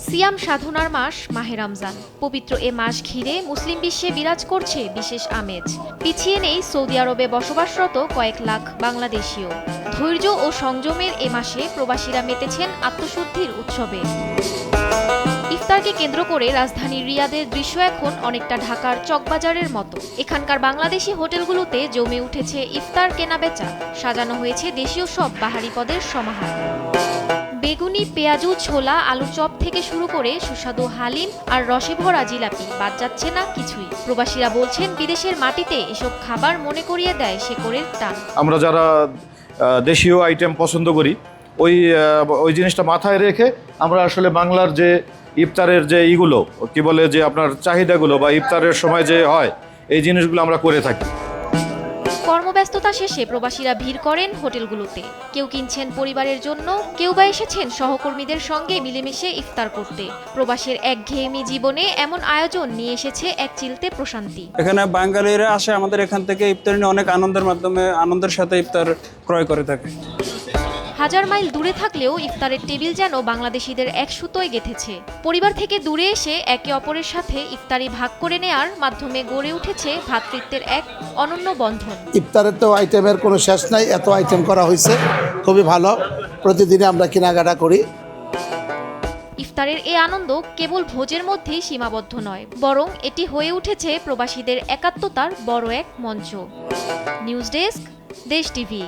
সিয়াম সাধনার মাস মাহে রমজান। পবিত্র এ মাস ঘিরে মুসলিম বিশ্বে বিরাজ করছে বিশেষ আমেজ। পিছিয়ে নেই সৌদি আরবে বসবাসরত কয়েক লাখ বাংলাদেশীয়। ধৈর্য ও সংযমের এ মাসে প্রবাসীরা মেতেছেন আত্মশুদ্ধির উৎসবে। ইফতারকে কেন্দ্র করে রাজধানী রিয়াদের দৃশ্য এখন অনেকটা ঢাকার চকবাজারের মতো। এখানকার বাংলাদেশি হোটেলগুলোতে জমে উঠেছে ইফতার কেনাবেচা, সাজানো হয়েছে দেশীয় সব বাহারি পদের সমাহার। বেগুনি, পেঁয়াজু, ছোলা, আলুর চপ থেকে শুরু করে সুস্বাদু হালিম আর রসে ভরা জিলাপি বাদ যাচ্ছে না কিছুই। প্রবাসীরা বলছেন বিদেশের মাটিতে এসব খাবার মনে করিয়ে দেয় শেকড়ের টান। আমরা যারা দেশীয় আইটেম পছন্দ করি ওই জিনিসটা মাথায় রেখে আমরা আসলে বাংলার যে ইফতারের যে ইগুলো কি বলে যে আপনার চাহিদাগুলো বা ইফতারের সময় যে হয় এই জিনিসগুলো আমরা করে থাকি। কর্মব্যস্ততা শেষে প্রবাসীরা ভিড় করেন হোটেলগুলোতে। কেউ কিনছেন পরিবারের জন্য, কেউ বা এসেছেন সহকর্মীদের সঙ্গে মিলেমিশে ইফতার করতে। প্রবাসের একঘেয়েমি জীবনে এমন আয়োজন নিয়ে এসেছে এক চিলতে প্রশান্তি। এখানে বাঙালিরা আসে আমাদের এখান থেকে ইফতার নিয়ে অনেক আনন্দের সাথে ইফতার ক্রয় করে থাকে। হাজার মাইল দূরে থাকলেও ইফতারের টেবিল যেন বাংলাদেশিদের এক সুতোয় গেঁথেছে। পরিবার থেকে দূরে এসে একে অপরের সাথে ইফতারি ভাগ করে নেয়ার মাধ্যমে গড়ে উঠেছে ভ্রাতৃত্বের এক অনন্য বন্ধন। ইফতারের তো আইটেমের কোনো শেষ নাই, এত আইটেম করা হয়েছে, খুবই ভালো। প্রতিদিনই আমরা কেনাকাটা করি। ইফতারের এই আনন্দ কেবল ভোজের মধ্যেই সীমাবদ্ধ নয়, বরং এটি হয়ে উঠেছে প্রবাসীদের একাত্মতার বড় এক মঞ্চ। নিউজ ডেস্ক, দেশ টিভি।